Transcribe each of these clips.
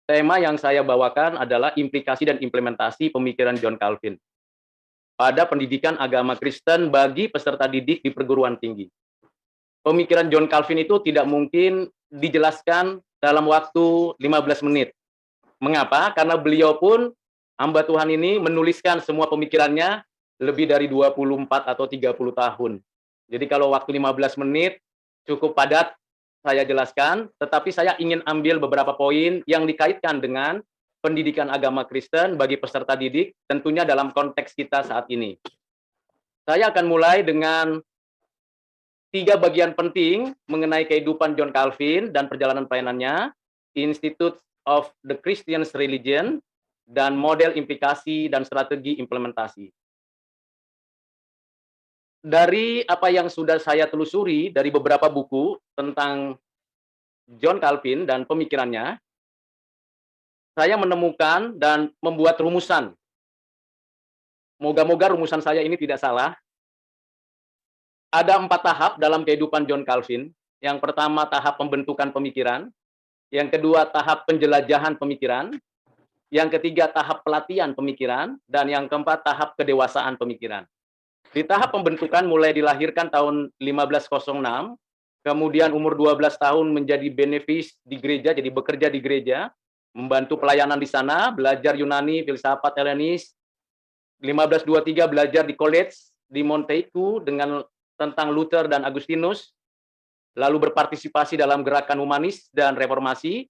tema yang saya bawakan adalah implikasi dan implementasi pemikiran John Calvin pada pendidikan agama Kristen bagi peserta didik di perguruan tinggi. Pemikiran John Calvin itu tidak mungkin dijelaskan dalam waktu 15 menit. Mengapa? Karena beliau pun, hamba Tuhan ini, menuliskan semua pemikirannya lebih dari 24 atau 30 tahun. Jadi kalau waktu 15 menit cukup padat saya jelaskan, tetapi saya ingin ambil beberapa poin yang dikaitkan dengan pendidikan agama Kristen bagi peserta didik, tentunya dalam konteks kita saat ini. Saya akan mulai dengan 3 bagian penting mengenai kehidupan John Calvin dan perjalanan pelayanannya, Institute of the Christian Religion, dan model implikasi dan strategi implementasi. Dari apa yang sudah saya telusuri dari beberapa buku tentang John Calvin dan pemikirannya, saya menemukan dan membuat rumusan. Moga-moga rumusan saya ini tidak salah. Ada 4 tahap dalam kehidupan John Calvin. Yang pertama, tahap pembentukan pemikiran. Yang kedua, tahap penjelajahan pemikiran. Yang ketiga, tahap pelatihan pemikiran. Dan yang keempat, tahap kedewasaan pemikiran. Di tahap pembentukan mulai dilahirkan tahun 1506, kemudian umur 12 tahun menjadi benefice di gereja, jadi bekerja di gereja, membantu pelayanan di sana, belajar Yunani, filsafat Helenis. 1523 belajar di college di Montaigu dengan tentang Luther dan Agustinus, lalu berpartisipasi dalam gerakan humanis dan reformasi.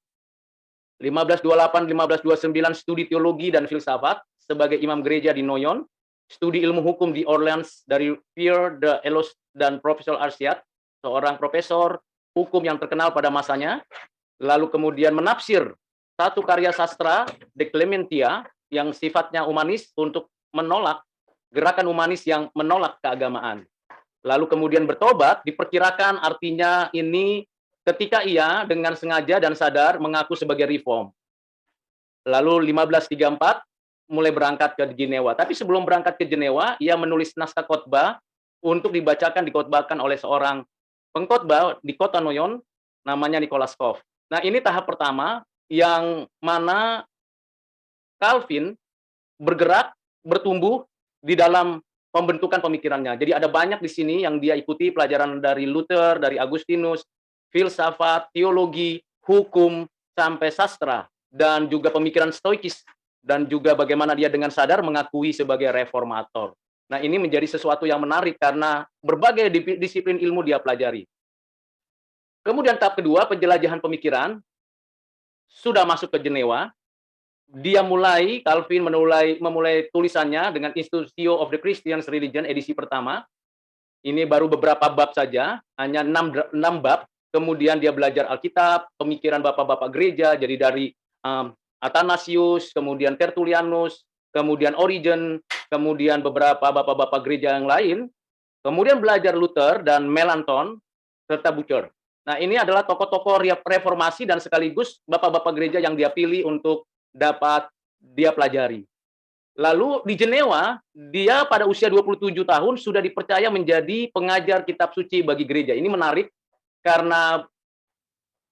1528-1529 studi teologi dan filsafat sebagai imam gereja di Noyon, studi ilmu hukum di Orleans dari Pierre de Elos dan Profesor Arsiat, seorang profesor hukum yang terkenal pada masanya, lalu kemudian menafsir satu karya sastra, De Clementia, yang sifatnya humanis untuk menolak gerakan humanis yang menolak keagamaan. Lalu kemudian bertobat, diperkirakan artinya ini ketika ia dengan sengaja dan sadar mengaku sebagai reform. Lalu 1534, mulai berangkat ke Jenewa. Tapi sebelum berangkat ke Jenewa, ia menulis naskah khotbah untuk dikotbahkan oleh seorang pengkhotbah di kota Noyon, namanya Nicholas Cove. Nah, ini tahap pertama yang mana Calvin bergerak, bertumbuh di dalam pembentukan pemikirannya. Jadi ada banyak di sini yang dia ikuti pelajaran dari Luther, dari Agustinus, filsafat, teologi, hukum, sampai sastra, dan juga pemikiran stoikis, dan juga bagaimana dia dengan sadar mengakui sebagai reformator. Nah, ini menjadi sesuatu yang menarik karena berbagai disiplin ilmu dia pelajari. Kemudian tahap kedua, penjelajahan pemikiran, sudah masuk ke Jenewa. Dia Calvin memulai tulisannya dengan Institute of the Christian Religion edisi pertama. Ini baru beberapa bab saja, hanya 6 bab. Kemudian dia belajar Alkitab, pemikiran bapak-bapak gereja, jadi dari Athanasius, kemudian Tertullianus, kemudian Origen, kemudian beberapa bapak-bapak gereja yang lain, kemudian belajar Luther dan Melanchthon, serta Bucer. Nah, ini adalah tokoh-tokoh reformasi dan sekaligus bapak-bapak gereja yang dia pilih untuk dapat dia pelajari. Lalu di Jenewa, dia pada usia 27 tahun sudah dipercaya menjadi pengajar kitab suci bagi gereja. Ini menarik karena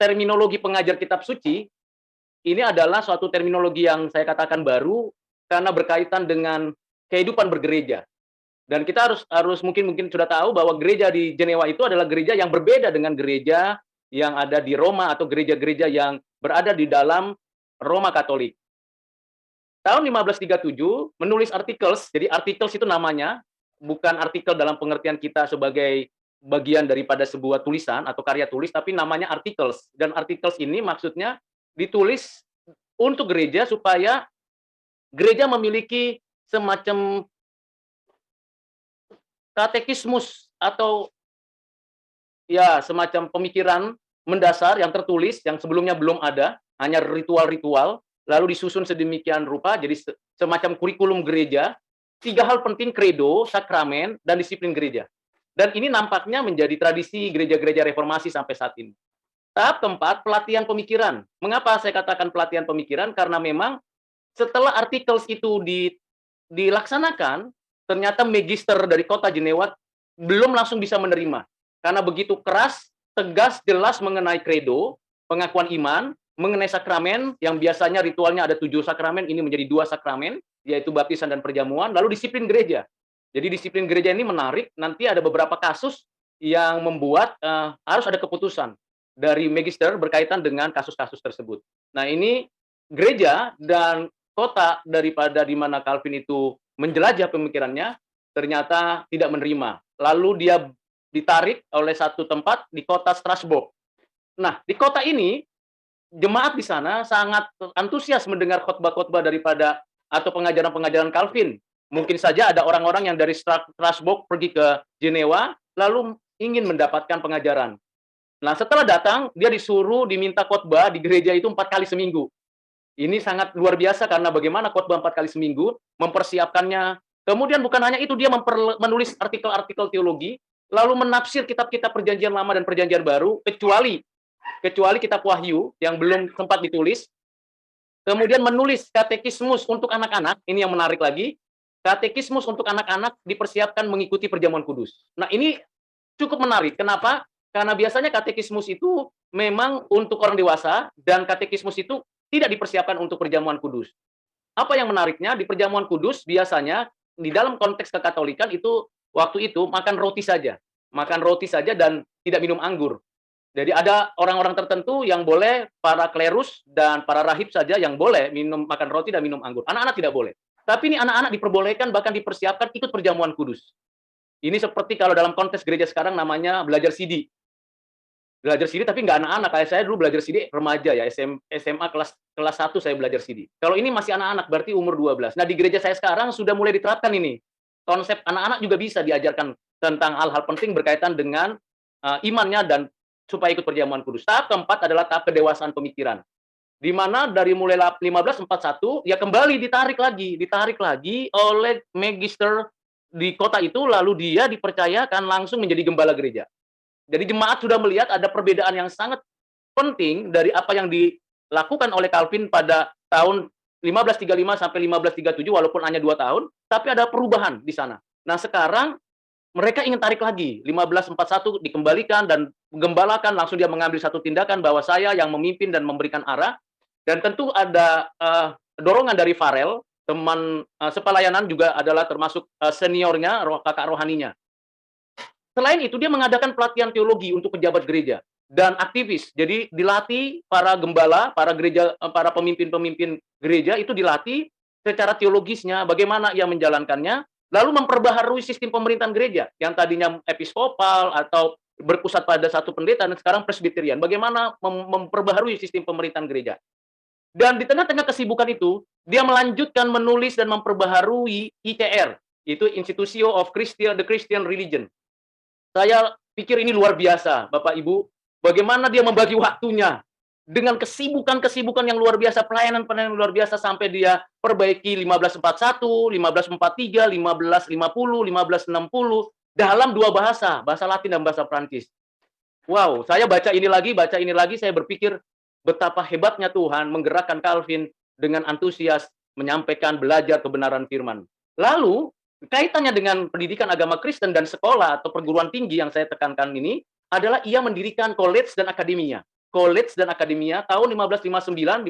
terminologi pengajar kitab suci ini adalah suatu terminologi yang saya katakan baru karena berkaitan dengan kehidupan bergereja. Dan kita harus mungkin sudah tahu bahwa gereja di Jenewa itu adalah gereja yang berbeda dengan gereja yang ada di Roma atau gereja-gereja yang berada di dalam Roma Katolik. Tahun 1537 menulis articles, jadi articles itu namanya bukan artikel dalam pengertian kita sebagai bagian daripada sebuah tulisan atau karya tulis, tapi namanya articles. Dan articles ini maksudnya ditulis untuk gereja supaya gereja memiliki semacam katekismus atau ya semacam pemikiran mendasar yang tertulis yang sebelumnya belum ada, hanya ritual-ritual, lalu disusun sedemikian rupa jadi semacam kurikulum gereja. 3 hal penting: kredo, sakramen, dan disiplin gereja. Dan ini nampaknya menjadi tradisi gereja-gereja reformasi sampai saat ini. Tahap keempat, pelatihan pemikiran. Mengapa saya katakan pelatihan pemikiran? Karena memang setelah articles itu dilaksanakan, ternyata magister dari kota Jenewa belum langsung bisa menerima. Karena begitu keras, tegas, jelas mengenai kredo, pengakuan iman, mengenai sakramen, yang biasanya ritualnya ada 7 sakramen, ini menjadi 2 sakramen, yaitu baptisan dan perjamuan, lalu disiplin gereja. Jadi disiplin gereja ini menarik, nanti ada beberapa kasus yang membuat harus ada keputusan dari magister berkaitan dengan kasus-kasus tersebut. Nah, ini gereja dan kota daripada di mana Calvin itu menjelajah pemikirannya, ternyata tidak menerima. Lalu dia ditarik oleh satu tempat di kota Strasbourg. Nah, di kota ini, jemaat di sana sangat antusias mendengar khotbah-khotbah daripada atau pengajaran-pengajaran Calvin. Mungkin saja ada orang-orang yang dari Strasbourg pergi ke Jenewa, lalu ingin mendapatkan pengajaran. Nah, setelah datang, dia disuruh diminta khotbah di gereja itu 4 kali seminggu. Ini sangat luar biasa karena bagaimana khotbah 4 kali seminggu, mempersiapkannya. Kemudian bukan hanya itu, dia menulis artikel-artikel teologi, lalu menafsir kitab-kitab Perjanjian Lama dan Perjanjian Baru, kecuali kitab Wahyu yang belum sempat ditulis. Kemudian menulis katekismus untuk anak-anak, ini yang menarik lagi. Katekismus untuk anak-anak dipersiapkan mengikuti perjamuan kudus. Nah, ini cukup menarik. Kenapa? Karena biasanya katekismus itu memang untuk orang dewasa, dan katekismus itu tidak dipersiapkan untuk perjamuan kudus. Apa yang menariknya, di perjamuan kudus biasanya di dalam konteks kekatolikan itu waktu itu makan roti saja. Makan roti saja dan tidak minum anggur. Jadi ada orang-orang tertentu yang boleh, para klerus dan para rahib saja yang boleh makan roti dan minum anggur. Anak-anak tidak boleh. Tapi ini anak-anak diperbolehkan, bahkan dipersiapkan ikut perjamuan kudus. Ini seperti kalau dalam konteks gereja sekarang namanya belajar CD. Belajar CD tapi nggak anak-anak. Kayak saya dulu belajar CD remaja ya, SMA kelas 1 saya belajar CD. Kalau ini masih anak-anak, berarti umur 12. Nah, di gereja saya sekarang sudah mulai diterapkan ini. Konsep anak-anak juga bisa diajarkan tentang hal-hal penting berkaitan dengan imannya dan supaya ikut perjamuan kudus. Tahap keempat adalah tahap kedewasaan pemikiran. Di mana dari mulai 1541 ya kembali ditarik lagi oleh magister di kota itu, lalu dia dipercayakan langsung menjadi gembala gereja. Jadi jemaat sudah melihat ada perbedaan yang sangat penting dari apa yang dilakukan oleh Calvin pada tahun 1535 sampai 1537, walaupun hanya 2 tahun, tapi ada perubahan di sana. Nah, sekarang mereka ingin tarik lagi, 1541 dikembalikan dan menggembalakan, langsung dia mengambil satu tindakan bahwa saya yang memimpin dan memberikan arah, dan tentu ada dorongan dari Farel, teman sepelayanan juga adalah termasuk seniornya, kakak rohaninya. Selain itu, dia mengadakan pelatihan teologi untuk pejabat gereja dan aktivis. Jadi dilatih para gembala, para gereja, para pemimpin-pemimpin gereja itu dilatih secara teologisnya, bagaimana ia menjalankannya, lalu memperbaharui sistem pemerintahan gereja yang tadinya episkopal atau berpusat pada satu pendeta dan sekarang presbiterian. Bagaimana memperbaharui sistem pemerintahan gereja. Dan di tengah-tengah kesibukan itu, dia melanjutkan menulis dan memperbaharui ICR, itu Institution of the Christian Religion. Saya pikir ini luar biasa, Bapak Ibu. Bagaimana dia membagi waktunya dengan kesibukan-kesibukan yang luar biasa, pelayanan-pelayanan luar biasa, sampai dia perbaiki 1541, 1543, 1550, 1560 dalam 2 bahasa, bahasa Latin dan bahasa Prancis. Wow, saya baca ini lagi, saya berpikir betapa hebatnya Tuhan menggerakkan Calvin dengan antusias menyampaikan, belajar kebenaran firman. Lalu kaitannya dengan pendidikan agama Kristen dan sekolah atau perguruan tinggi yang saya tekankan ini adalah ia mendirikan college dan akademia. College dan akademia tahun 1559.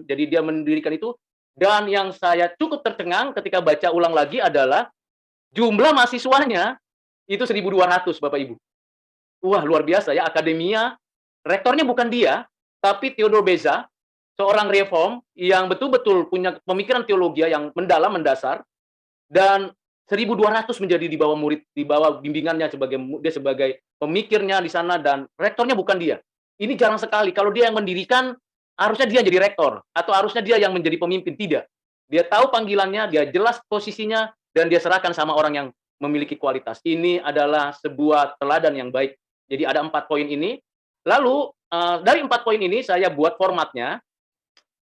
Jadi dia mendirikan itu, dan yang saya cukup tercengang ketika baca ulang lagi adalah jumlah mahasiswanya itu 1.200, Bapak Ibu. Wah, luar biasa ya, akademia. Rektornya bukan dia, tapi Theodor Beza, seorang reform yang betul-betul punya pemikiran teologi yang mendalam, mendasar. Dan 1.200 menjadi di bawah murid, di bawah bimbingannya, dia sebagai pemikirnya di sana, dan rektornya bukan dia. Ini jarang sekali. Kalau dia yang mendirikan, harusnya dia jadi rektor, atau harusnya dia yang menjadi pemimpin. Tidak. Dia tahu panggilannya, dia jelas posisinya, dan dia serahkan sama orang yang memiliki kualitas. Ini adalah sebuah teladan yang baik. Jadi ada 4 poin ini. Lalu dari 4 poin ini saya buat formatnya.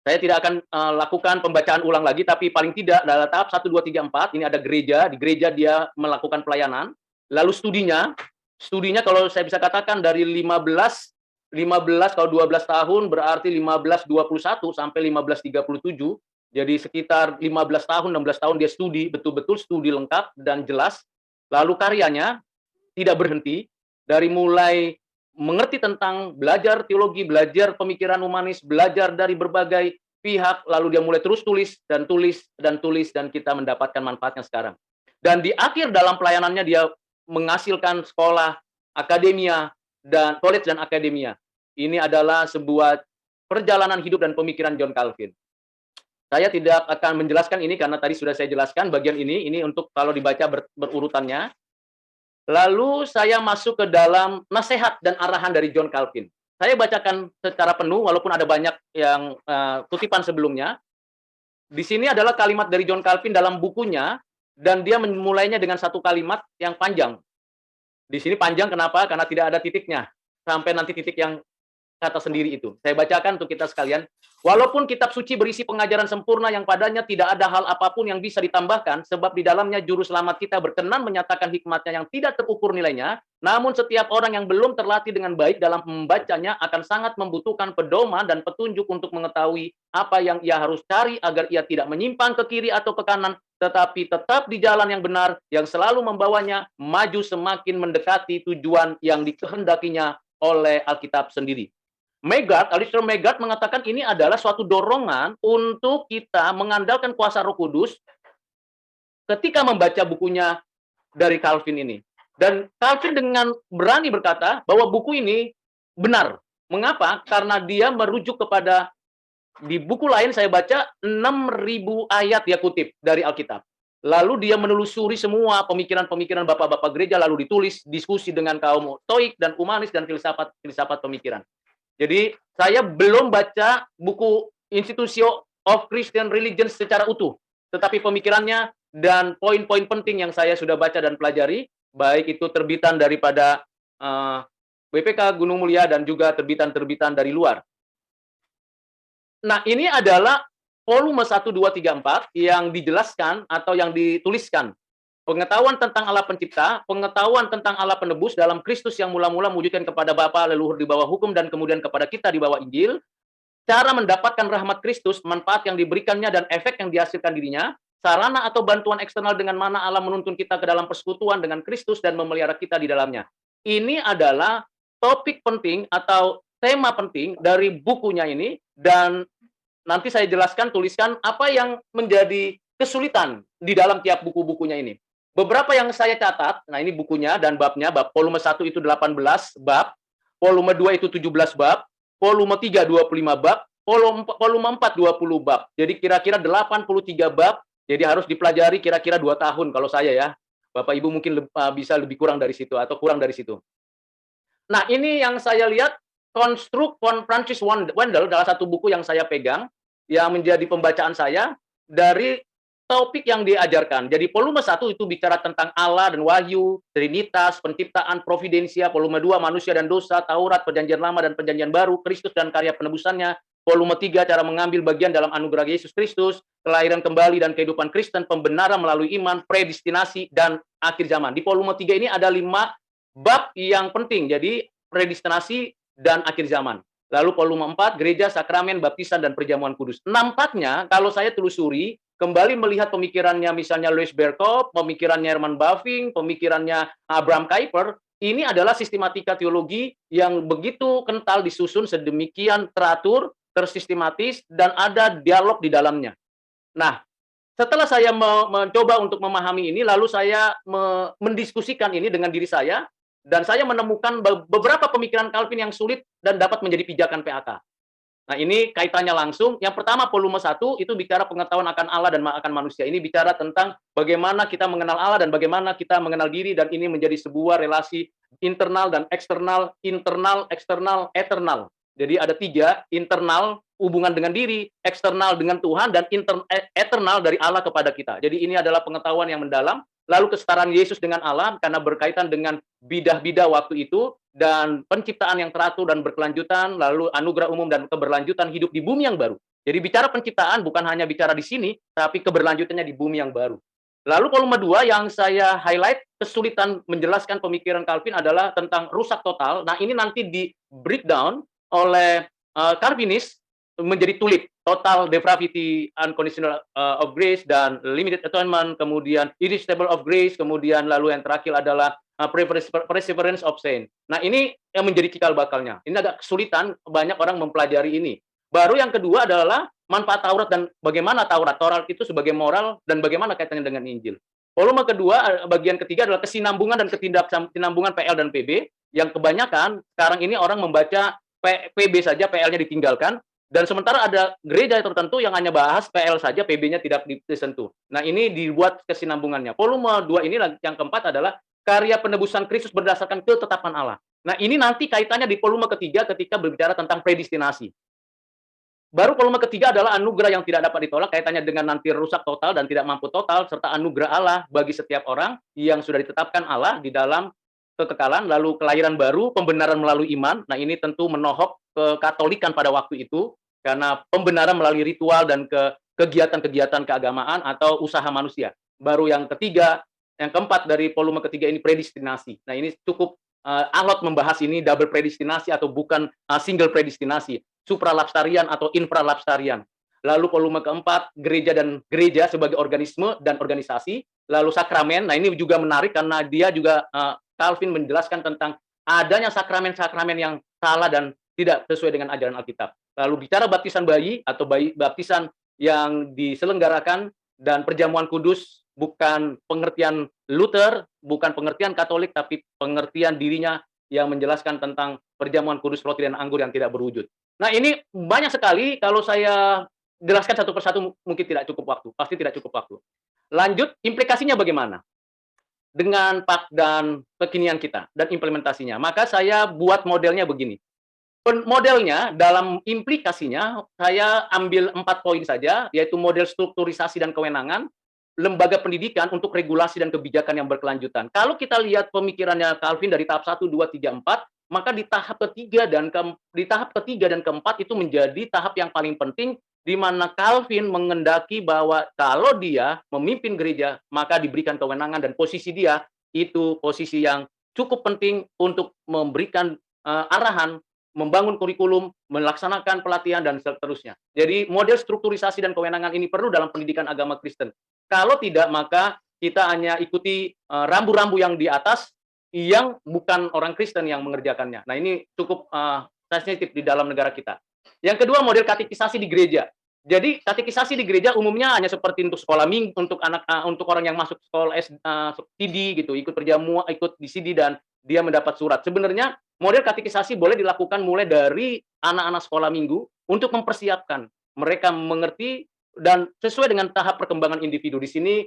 Saya tidak akan lakukan pembacaan ulang lagi, tapi paling tidak dalam tahap 1, 2, 3, 4, ini ada gereja, di gereja dia melakukan pelayanan. Lalu studinya kalau saya bisa katakan dari 15 kalau 12 tahun berarti 1521 sampai 1537. Jadi sekitar 15 tahun, 16 tahun dia studi, betul-betul studi lengkap dan jelas. Lalu karyanya tidak berhenti, dari mulai mengerti tentang belajar teologi, belajar pemikiran humanis, belajar dari berbagai pihak, lalu dia mulai terus tulis dan tulis dan tulis, dan kita mendapatkan manfaatnya sekarang. Dan di akhir dalam pelayanannya dia menghasilkan sekolah, akademia, dan college dan akademia. Ini adalah sebuah perjalanan hidup dan pemikiran John Calvin. Saya tidak akan menjelaskan ini karena tadi sudah saya jelaskan bagian ini untuk kalau dibaca berurutannya. Lalu saya masuk ke dalam nasihat dan arahan dari John Calvin. Saya bacakan secara penuh walaupun ada banyak yang kutipan sebelumnya. Di sini adalah kalimat dari John Calvin dalam bukunya, dan dia memulainya dengan satu kalimat yang panjang. Di sini panjang kenapa? Karena tidak ada titiknya. Sampai nanti titik yang kata sendiri itu. Saya bacakan untuk kita sekalian. Walaupun kitab suci berisi pengajaran sempurna yang padanya tidak ada hal apapun yang bisa ditambahkan, sebab di dalamnya juru selamat kita berkenan menyatakan hikmatnya yang tidak terukur nilainya, namun setiap orang yang belum terlatih dengan baik dalam membacanya akan sangat membutuhkan pedoman dan petunjuk untuk mengetahui apa yang ia harus cari agar ia tidak menyimpang ke kiri atau ke kanan, tetapi tetap di jalan yang benar yang selalu membawanya maju semakin mendekati tujuan yang dikehendakinya oleh Alkitab sendiri. Alistair Megard mengatakan ini adalah suatu dorongan untuk kita mengandalkan kuasa Roh Kudus ketika membaca bukunya dari Calvin ini. Dan Calvin dengan berani berkata bahwa buku ini benar. Mengapa? Karena dia merujuk kepada, di buku lain saya baca 6.000 ayat dia kutip dari Alkitab. Lalu dia menelusuri semua pemikiran-pemikiran bapak-bapak gereja, lalu ditulis diskusi dengan kaum Stoik dan humanis dan filsafat pemikiran. Jadi saya belum baca buku Institution of Christian Religion secara utuh, tetapi pemikirannya dan poin-poin penting yang saya sudah baca dan pelajari, baik itu terbitan daripada BPK Gunung Mulia dan juga terbitan-terbitan dari luar. Nah, ini adalah volume 1, 2, 3, 4 yang dijelaskan atau yang dituliskan. Pengetahuan tentang Allah pencipta, pengetahuan tentang Allah penebus dalam Kristus yang mula-mula mewujudkan kepada Bapa leluhur di bawah hukum dan kemudian kepada kita di bawah Injil, cara mendapatkan rahmat Kristus, manfaat yang diberikannya dan efek yang dihasilkan dirinya, sarana atau bantuan eksternal dengan mana Allah menuntun kita ke dalam persekutuan dengan Kristus dan memelihara kita di dalamnya. Ini adalah topik penting atau tema penting dari bukunya ini, dan nanti saya jelaskan, tuliskan apa yang menjadi kesulitan di dalam tiap buku-bukunya ini. Beberapa yang saya catat, nah ini bukunya dan babnya, bab volume 1 itu 18 bab, volume 2 itu 17 bab, volume 3 25 bab, volume 4 20 bab. Jadi kira-kira 83 bab, jadi harus dipelajari kira-kira 2 tahun kalau saya ya. Bapak Ibu mungkin bisa lebih kurang dari situ atau kurang dari situ. Nah, ini yang saya lihat konstruk von Francis Wendell, dalam satu buku yang saya pegang, yang menjadi pembacaan saya dari topik yang diajarkan. Jadi volume 1 itu bicara tentang Allah dan Wahyu, Trinitas, penciptaan, providensia. Volume 2 manusia dan dosa, Taurat, perjanjian lama dan perjanjian baru, Kristus dan karya penebusannya. Volume 3 cara mengambil bagian dalam anugerah Yesus Kristus, kelahiran kembali dan kehidupan Kristen, pembenaran melalui iman, predestinasi, dan akhir zaman. Di volume 3 ini ada 5 bab yang penting. Jadi predestinasi dan akhir zaman. Lalu volume 4 gereja, sakramen, baptisan, dan perjamuan kudus. Nampaknya kalau saya telusuri, kembali melihat pemikirannya misalnya Louis Berkhof, pemikirannya Herman Bavinck, pemikirannya Abraham Kuyper, ini adalah sistematika teologi yang begitu kental, disusun sedemikian teratur, tersistematis, dan ada dialog di dalamnya. Nah, setelah saya mencoba untuk memahami ini, lalu saya mendiskusikan ini dengan diri saya, dan saya menemukan beberapa pemikiran Calvin yang sulit dan dapat menjadi pijakan PAK. Nah, ini kaitannya langsung. Yang pertama, volume 1 itu bicara pengetahuan akan Allah dan akan manusia. Ini bicara tentang bagaimana kita mengenal Allah dan bagaimana kita mengenal diri, dan ini menjadi sebuah relasi internal dan eksternal, eksternal, eternal. Jadi ada 3, internal, hubungan dengan diri, eksternal dengan Tuhan, dan eternal dari Allah kepada kita. Jadi ini adalah pengetahuan yang mendalam. Lalu kesetaraan Yesus dengan Allah karena berkaitan dengan bidah-bidah waktu itu, dan penciptaan yang teratur dan berkelanjutan, lalu anugerah umum dan keberlanjutan hidup di bumi yang baru. Jadi bicara penciptaan bukan hanya bicara di sini, tapi keberlanjutannya di bumi yang baru. Lalu volume 2 yang saya highlight, kesulitan menjelaskan pemikiran Calvin adalah tentang rusak total. Nah, ini nanti di breakdown oleh Calvinis menjadi tulip, total depravity, unconditional of grace, dan limited atonement, kemudian irresistible of grace, kemudian lalu yang terakhir adalah perseverance of saint. Nah, ini yang menjadi cikal bakalnya. Ini agak kesulitan, banyak orang mempelajari ini. Baru yang kedua adalah manfaat Taurat dan bagaimana Taurat itu sebagai moral dan bagaimana kaitannya dengan Injil. Volume kedua, bagian ketiga adalah kesinambungan dan ketidaksinambungan PL dan PB, yang kebanyakan sekarang ini orang membaca PB saja, PL-nya ditinggalkan, dan sementara ada gereja tertentu yang hanya bahas PL saja, PB-nya tidak disentuh. Nah, ini dibuat kesinambungannya. Volume 2 ini yang keempat adalah karya penebusan Kristus berdasarkan ketetapan Allah. Nah, ini nanti kaitannya di volume ketiga ketika berbicara tentang predestinasi. Baru volume ketiga adalah anugerah yang tidak dapat ditolak, kaitannya dengan nanti rusak total dan tidak mampu total, serta anugerah Allah bagi setiap orang yang sudah ditetapkan Allah di dalam kekekalan, lalu kelahiran baru, pembenaran melalui iman. Nah, ini tentu menohok kekatolikan pada waktu itu, karena pembenaran melalui ritual dan kegiatan-kegiatan keagamaan atau usaha manusia. Baru yang ketiga, yang keempat dari volume ketiga ini predestinasi. Nah, ini cukup alot membahas ini double predestinasi atau bukan single predestinasi, supralapsarian atau infralapsarian. Lalu volume keempat, gereja dan gereja sebagai organisme dan organisasi. Lalu sakramen, nah ini juga menarik karena dia juga Calvin menjelaskan tentang adanya sakramen-sakramen yang salah dan tidak sesuai dengan ajaran Alkitab. Lalu bicara baptisan bayi atau baptisan yang diselenggarakan dan perjamuan kudus, bukan pengertian Luther, bukan pengertian Katolik, tapi pengertian dirinya yang menjelaskan tentang perjamuan kudus roti dan anggur yang tidak berwujud. Nah, ini banyak sekali, kalau saya jelaskan satu persatu mungkin tidak cukup waktu, pasti tidak cukup waktu. Lanjut, implikasinya bagaimana dengan pak dan kekinian kita dan implementasinya. Maka saya buat modelnya begini. Modelnya dalam implikasinya saya ambil 4 poin saja, yaitu model strukturisasi dan kewenangan, lembaga pendidikan untuk regulasi dan kebijakan yang berkelanjutan. Kalau kita lihat pemikirannya Calvin dari tahap 1, 2, 3, 4, maka di tahap ketiga dan keempat itu menjadi tahap yang paling penting, di mana Calvin mengendaki bahwa kalau dia memimpin gereja, maka diberikan kewenangan dan posisi dia itu posisi yang cukup penting untuk memberikan arahan, membangun kurikulum, melaksanakan pelatihan, dan seterusnya. Jadi model strukturisasi dan kewenangan ini perlu dalam pendidikan agama Kristen. Kalau tidak, maka kita hanya ikuti rambu-rambu yang di atas, yang bukan orang Kristen yang mengerjakannya. Nah, ini cukup sensitif di dalam negara kita. Yang kedua, model katekisasi di gereja. Jadi katekisasi di gereja umumnya hanya seperti untuk sekolah minggu, untuk untuk orang yang masuk sekolah CD gitu, ikut perjamuan, ikut di CD dan dia mendapat surat. Sebenarnya model katekisasi boleh dilakukan mulai dari anak-anak sekolah minggu untuk mempersiapkan mereka mengerti dan sesuai dengan tahap perkembangan individu. Di sini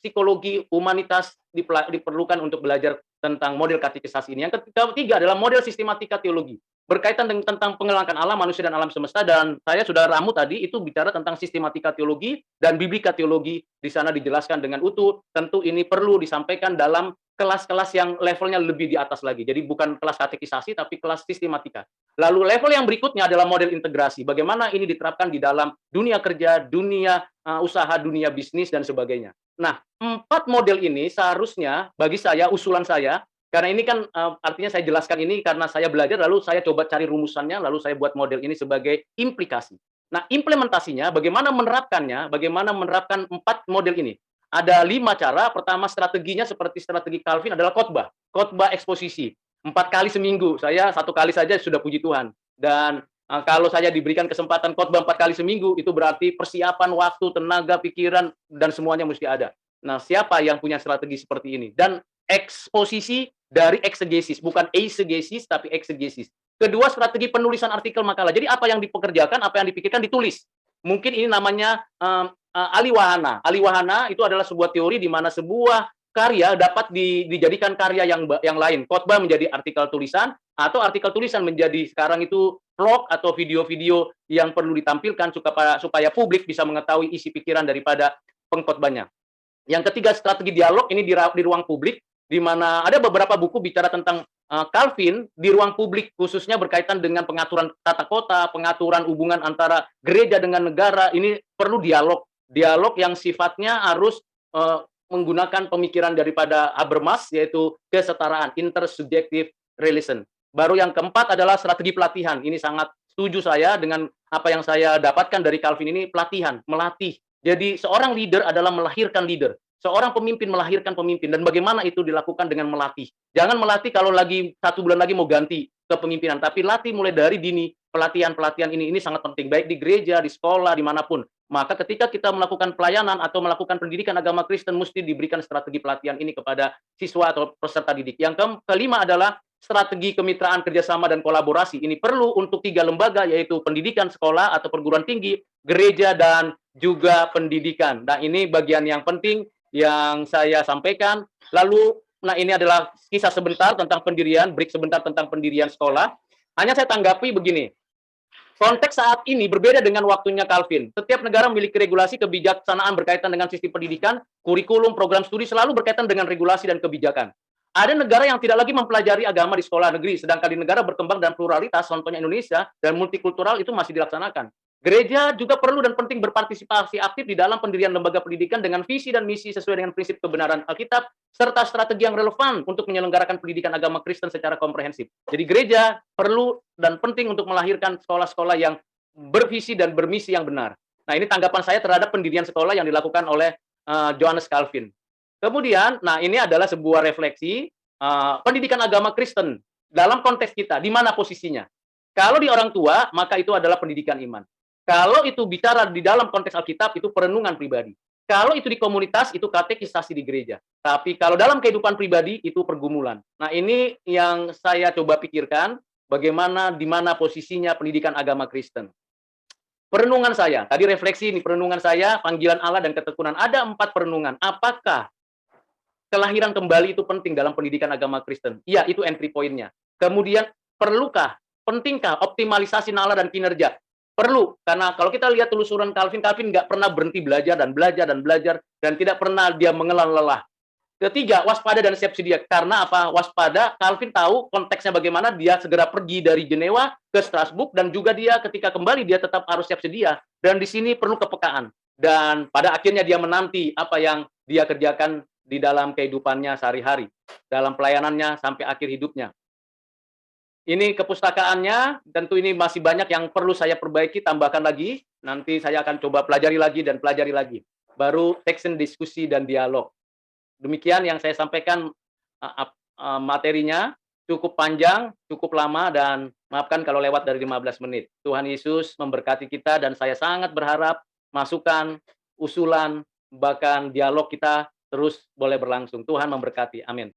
psikologi humanitas diperlukan untuk belajar tentang model katekisasi ini. Yang ketiga adalah model sistematika teologi, berkaitan dengan tentang pengenalan Allah, manusia, dan alam semesta. Dan saya sudah ramu tadi itu bicara tentang sistematika teologi dan biblika teologi. Di sana dijelaskan dengan utuh. Tentu ini perlu disampaikan dalam kelas-kelas yang levelnya lebih di atas lagi. Jadi bukan kelas katekisasi, tapi kelas sistematika. Lalu level yang berikutnya adalah model integrasi. Bagaimana ini diterapkan di dalam dunia kerja, dunia usaha, dunia bisnis, dan sebagainya. Nah, 4 model ini seharusnya bagi saya, usulan saya, karena ini kan artinya saya jelaskan ini karena saya belajar, lalu saya coba cari rumusannya, lalu saya buat model ini sebagai implikasi. Nah, implementasinya, bagaimana menerapkan 4 model ini. Ada 5 cara. Pertama, strateginya seperti strategi Calvin adalah khotbah eksposisi. 4 kali seminggu. Saya 1 kali saja sudah puji Tuhan. Dan kalau saya diberikan kesempatan khotbah 4 kali seminggu, itu berarti persiapan waktu, tenaga, pikiran, dan semuanya mesti ada. Nah, siapa yang punya strategi seperti ini? Dan eksposisi dari eksegesis, bukan eisegesis, tapi eksegesis. Kedua, strategi penulisan artikel makalah. Jadi apa yang dipekerjakan, apa yang dipikirkan, ditulis. Mungkin ini namanya aliwahana. Aliwahana itu adalah sebuah teori di mana sebuah karya dapat dijadikan karya yang lain. Khotbah menjadi artikel tulisan, atau artikel tulisan menjadi sekarang itu vlog atau video-video yang perlu ditampilkan supaya publik bisa mengetahui isi pikiran daripada pengkhotbahnya. Yang ketiga, strategi dialog ini di ruang publik, di mana ada beberapa buku bicara tentang Calvin di ruang publik, khususnya berkaitan dengan pengaturan tata kota, pengaturan hubungan antara gereja dengan negara. Ini perlu dialog yang sifatnya harus menggunakan pemikiran daripada Habermas, yaitu kesetaraan, intersubjective relation. Baru yang keempat adalah strategi pelatihan. Ini sangat setuju saya dengan apa yang saya dapatkan dari Calvin ini, pelatihan, melatih Jadi seorang leader adalah melahirkan leader. Seorang pemimpin melahirkan pemimpin, dan bagaimana itu dilakukan dengan melatih. Jangan melatih kalau lagi 1 bulan lagi mau ganti kepemimpinan, tapi latih mulai dari dini. Pelatihan-pelatihan ini sangat penting, baik di gereja, di sekolah, dimanapun. Maka ketika kita melakukan pelayanan atau melakukan pendidikan agama Kristen, mesti diberikan strategi pelatihan ini kepada siswa atau peserta didik. Yang kelima adalah strategi kemitraan, kerjasama, dan kolaborasi. Ini perlu untuk 3 lembaga, yaitu pendidikan sekolah atau perguruan tinggi, gereja, dan juga pendidikan. Nah, ini bagian yang penting yang saya sampaikan. Lalu, nah ini adalah kisah sebentar tentang pendirian, break sebentar tentang pendirian sekolah. Hanya saya tanggapi begini, konteks saat ini berbeda dengan waktunya Calvin. Setiap negara memiliki regulasi kebijaksanaan berkaitan dengan sistem pendidikan, kurikulum, program studi selalu berkaitan dengan regulasi dan kebijakan. Ada negara yang tidak lagi mempelajari agama di sekolah negeri, sedangkan di negara berkembang dan pluralitas, contohnya Indonesia, dan multikultural itu masih dilaksanakan. Gereja juga perlu dan penting berpartisipasi aktif di dalam pendirian lembaga pendidikan dengan visi dan misi sesuai dengan prinsip kebenaran Alkitab, serta strategi yang relevan untuk menyelenggarakan pendidikan agama Kristen secara komprehensif. Jadi gereja perlu dan penting untuk melahirkan sekolah-sekolah yang bervisi dan bermisi yang benar. Nah, ini tanggapan saya terhadap pendirian sekolah yang dilakukan oleh Johannes Calvin. Kemudian, nah ini adalah sebuah refleksi pendidikan agama Kristen dalam konteks kita, di mana posisinya. Kalau di orang tua, maka itu adalah pendidikan iman. Kalau itu bicara di dalam konteks Alkitab, itu perenungan pribadi. Kalau itu di komunitas, itu katekisasi di gereja. Tapi kalau dalam kehidupan pribadi, itu pergumulan. Nah, ini yang saya coba pikirkan, bagaimana, di mana posisinya pendidikan agama Kristen. Perenungan saya, tadi refleksi ini, perenungan saya, panggilan Allah dan ketekunan. Ada 4 perenungan. Apakah kelahiran kembali itu penting dalam pendidikan agama Kristen? Iya, itu entry point-nya. Kemudian, perlukah, pentingkah optimalisasi nalar dan kinerja? Perlu, karena kalau kita lihat telusuran Calvin nggak pernah berhenti belajar dan belajar dan belajar, dan tidak pernah dia mengenal lelah. Ketiga, waspada dan siap sedia. Karena apa? Waspada, Calvin tahu konteksnya bagaimana, dia segera pergi dari Jenewa ke Strasbourg, dan juga dia ketika kembali, dia tetap harus siap sedia. Dan di sini perlu kepekaan. Dan pada akhirnya dia menanti apa yang dia kerjakan di dalam kehidupannya sehari-hari, dalam pelayanannya sampai akhir hidupnya. Ini kepustakaannya, tentu ini masih banyak yang perlu saya perbaiki, tambahkan lagi. Nanti saya akan coba pelajari lagi dan pelajari lagi. Baru section diskusi dan dialog. Demikian yang saya sampaikan, materinya cukup panjang, cukup lama, dan maafkan kalau lewat dari 15 menit. Tuhan Yesus memberkati kita, dan saya sangat berharap masukan, usulan, bahkan dialog kita terus boleh berlangsung. Tuhan memberkati. Amin.